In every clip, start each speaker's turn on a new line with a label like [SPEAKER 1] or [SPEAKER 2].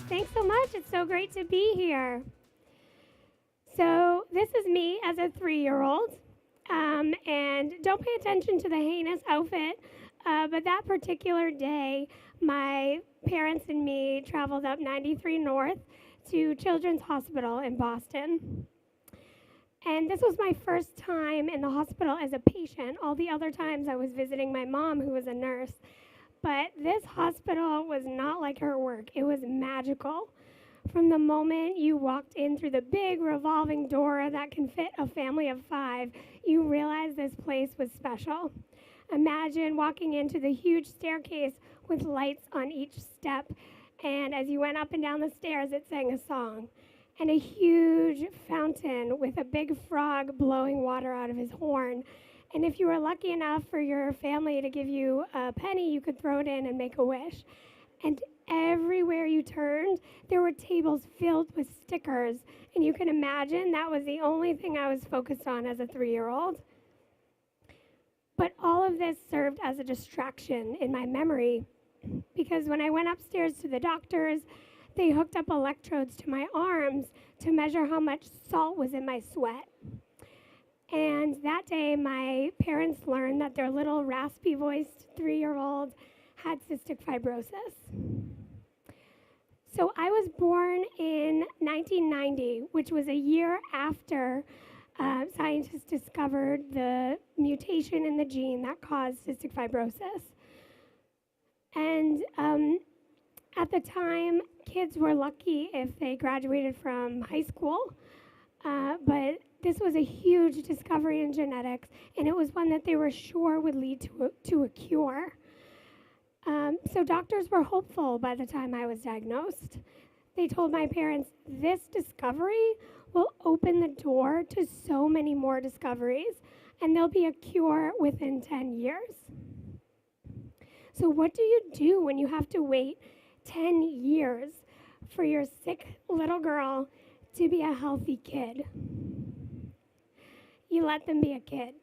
[SPEAKER 1] Thanks so much. It's so great to be here. So, this is me as a 3-year-old. And don't pay attention to the heinous outfit, but that particular day, my parents and me traveled up 93 North to Children's Hospital in Boston. And this was my first time in the hospital as a patient. All the other times I was visiting my mom, who was a nurse. But this hospital was not like her work, it was magical. From the moment you walked in through the big revolving door that can fit a family of 5, you realized this place was special. Imagine walking into the huge staircase with lights on each step, and as you went up and down the stairs, it sang a song. And a huge fountain with a big frog blowing water out of his horn. And if you were lucky enough for your family to give you a penny, you could throw it in and make a wish. And everywhere you turned, there were tables filled with stickers. And you can imagine that was the only thing I was focused on as a 3-year-old. But all of this served as a distraction in my memory, because when I went upstairs to the doctors, they hooked up electrodes to my arms to measure how much salt was in my sweat. And that day, my parents learned that their little raspy-voiced 3-year-old had cystic fibrosis. So I was born in 1990, which was a year after scientists discovered the mutation in the gene that caused cystic fibrosis. And at the time, kids were lucky if they graduated from high school, but this was a huge discovery in genetics, and it was one that they were sure would lead to a cure. So doctors were hopeful by the time I was diagnosed. They told my parents, this discovery will open the door to so many more discoveries, and there'll be a cure within 10 years. So what do you do when you have to wait 10 years for your sick little girl to be a healthy kid? You let them be a kid.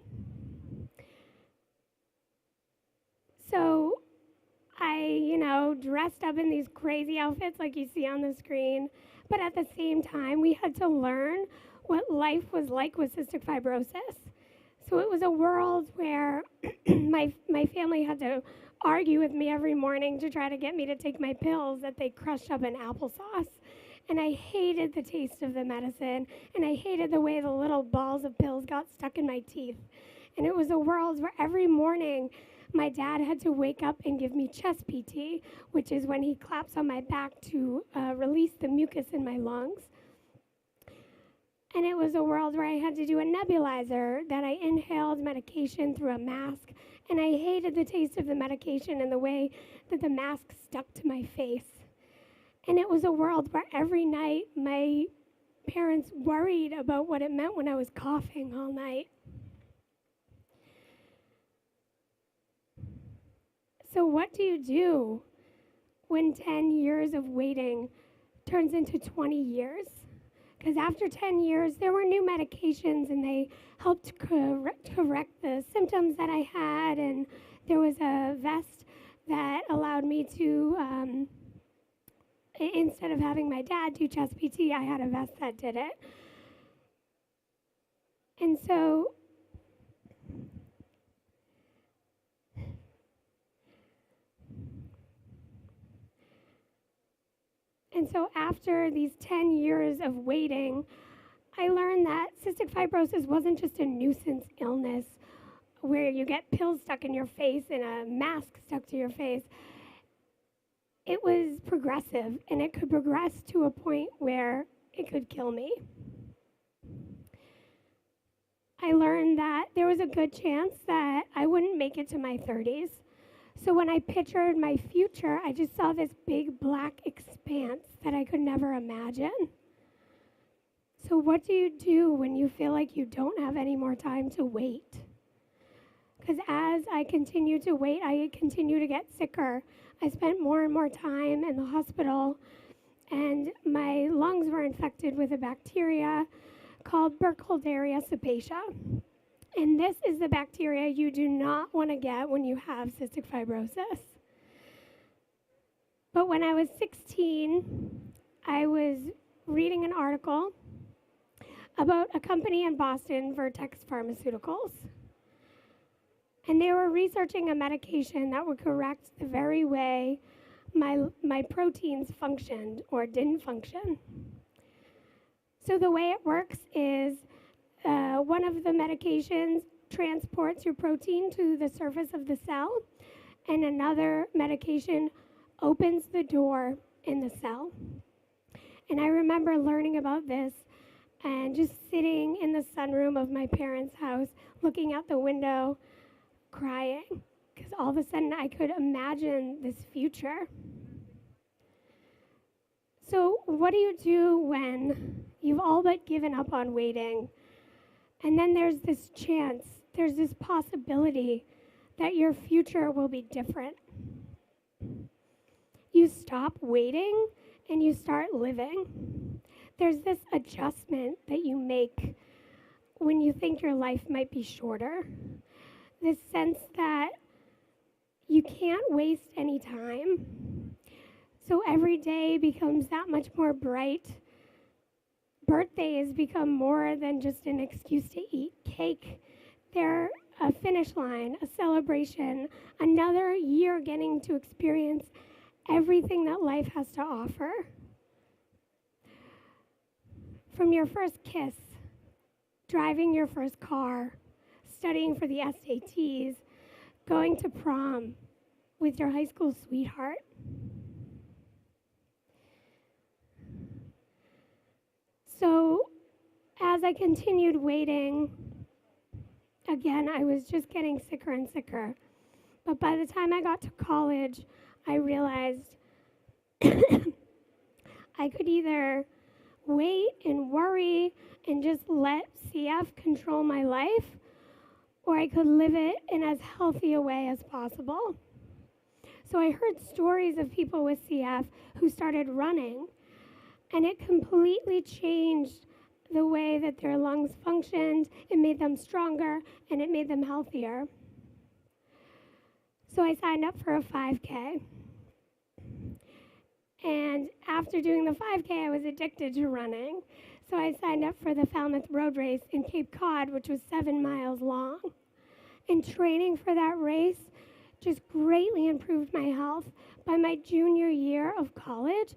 [SPEAKER 1] So I, dressed up in these crazy outfits like you see on the screen, but at the same time, we had to learn what life was like with cystic fibrosis. So it was a world where my family had to argue with me every morning to try to get me to take my pills that they crushed up in applesauce. And I hated the taste of the medicine, and I hated the way the little balls of pills got stuck in my teeth. And it was a world where every morning my dad had to wake up and give me chest PT, which is when he claps on my back to release the mucus in my lungs. And it was a world where I had to do a nebulizer, that I inhaled medication through a mask, and I hated the taste of the medication and the way that the mask stuck to my face. And it was a world where every night my parents worried about what it meant when I was coughing all night. So what do you do when 10 years of waiting turns into 20 years? Because after 10 years, there were new medications, and they helped correct the symptoms that I had, and there was a vest that allowed me to, instead of having my dad do chest PT, I had a vest that did it. And so after these 10 years of waiting, I learned that cystic fibrosis wasn't just a nuisance illness where you get pills stuck in your face and a mask stuck to your face. It was progressive, and it could progress to a point where it could kill me. I learned that there was a good chance that I wouldn't make it to my 30s. So when I pictured my future, I just saw this big black expanse that I could never imagine. So what do you do when you feel like you don't have any more time to wait? Because as I continue to wait, I continue to get sicker. I spent more and more time in the hospital, and my lungs were infected with a bacteria called Burkholderia cepacia. And this is the bacteria you do not want to get when you have cystic fibrosis. But when I was 16, I was reading an article about a company in Boston, Vertex Pharmaceuticals. And they were researching a medication that would correct the very way my proteins functioned or didn't function. So the way it works is one of the medications transports your protein to the surface of the cell, and another medication opens the door in the cell. And I remember learning about this and just sitting in the sunroom of my parents' house, looking out the window, crying, because all of a sudden I could imagine this future. So what do you do when you've all but given up on waiting? And then there's this chance, there's this possibility that your future will be different. You stop waiting and you start living. There's this adjustment that you make when you think your life might be shorter. This sense that you can't waste any time. So every day becomes that much more bright. Birthdays become more than just an excuse to eat cake. They're a finish line, a celebration, another year getting to experience everything that life has to offer. From your first kiss, driving your first car, studying for the SATs, going to prom with your high school sweetheart. So as I continued waiting, again, I was just getting sicker and sicker. But by the time I got to college, I realized I could either wait and worry and just let CF control my life, or I could live it in as healthy a way as possible. So I heard stories of people with CF who started running, and it completely changed the way that their lungs functioned. It made them stronger, and it made them healthier. So I signed up for a 5K. And after doing the 5K, I was addicted to running. So I signed up for the Falmouth Road Race in Cape Cod, which was 7 miles long. And training for that race just greatly improved my health. By my junior year of college,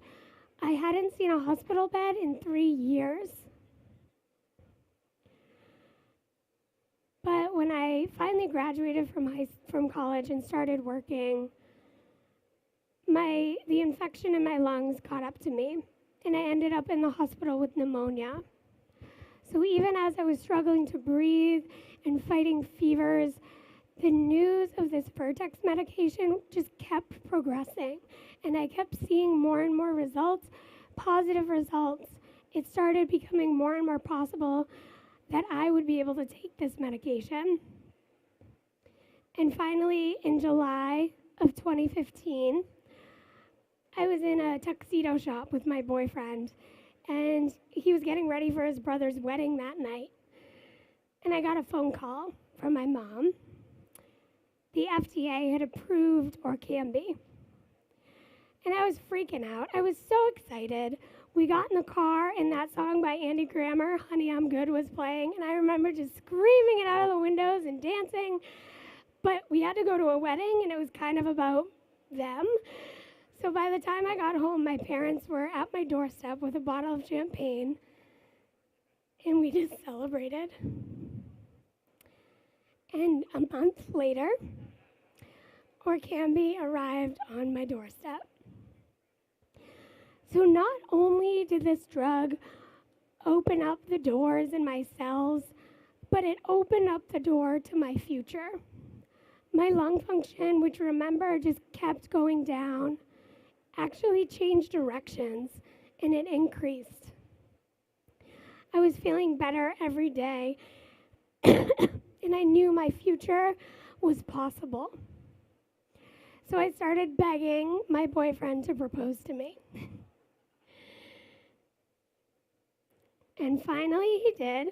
[SPEAKER 1] I hadn't seen a hospital bed in 3 years. But when I finally graduated from college and started working, the infection in my lungs caught up to me, and I ended up in the hospital with pneumonia. So even as I was struggling to breathe and fighting fevers, the news of this Vertex medication just kept progressing, and I kept seeing more and more results, positive results. It started becoming more and more possible that I would be able to take this medication. And finally, in July of 2015, I was in a tuxedo shop with my boyfriend, and he was getting ready for his brother's wedding that night. And I got a phone call from my mom. The FDA had approved Orkambi. And I was freaking out. I was so excited. We got in the car, and that song by Andy Grammer, Honey, I'm Good, was playing. And I remember just screaming it out of the windows and dancing. But we had to go to a wedding, and it was kind of about them. So by the time I got home, my parents were at my doorstep with a bottle of champagne, and we just celebrated. And a month later, Orkambi arrived on my doorstep. So not only did this drug open up the doors in my cells, but it opened up the door to my future. My lung function, which remember just kept going down, actually changed directions, and it increased. I was feeling better every day, and I knew my future was possible. So I started begging my boyfriend to propose to me. And finally he did.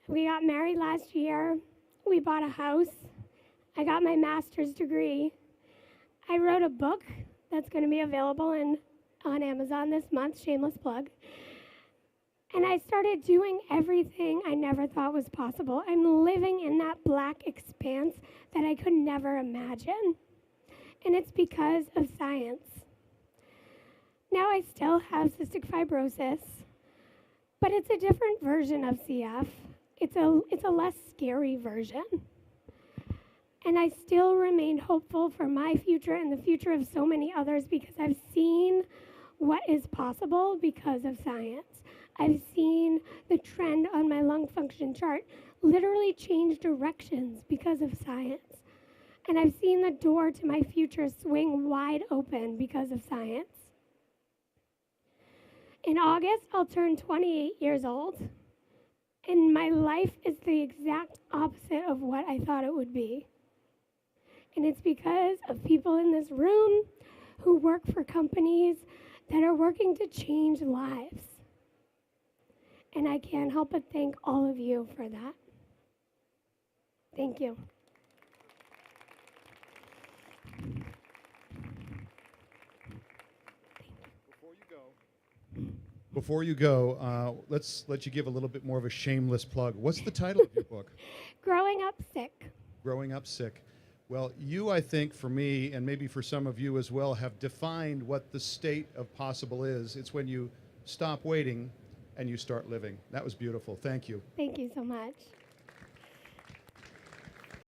[SPEAKER 1] We got married last year. We bought a house. I got my master's degree. I wrote a book that's going to be available in on Amazon this month, shameless plug. And I started doing everything I never thought was possible. I'm living in that black expanse that I could never imagine. And it's because of science. Now I still have cystic fibrosis, but it's a different version of CF. It's a less scary version. And I still remain hopeful for my future and the future of so many others because I've seen what is possible because of science. I've seen the trend on my lung function chart literally change directions because of science. And I've seen the door to my future swing wide open because of science. In August, I'll turn 28 years old, and my life is the exact opposite of what I thought it would be. And it's because of people in this room who work for companies that are working to change lives. And I can't help but thank all of you for that. Thank you.
[SPEAKER 2] Before you go, let's let you give a little bit more of a shameless plug. What's the title of your book?
[SPEAKER 1] Growing Up Sick.
[SPEAKER 2] Growing Up Sick. Well, you, I think, for me, and maybe for some of you as well, have defined what the state of possible is. It's when you stop waiting and you start living. That was beautiful. Thank you.
[SPEAKER 1] Thank you so much.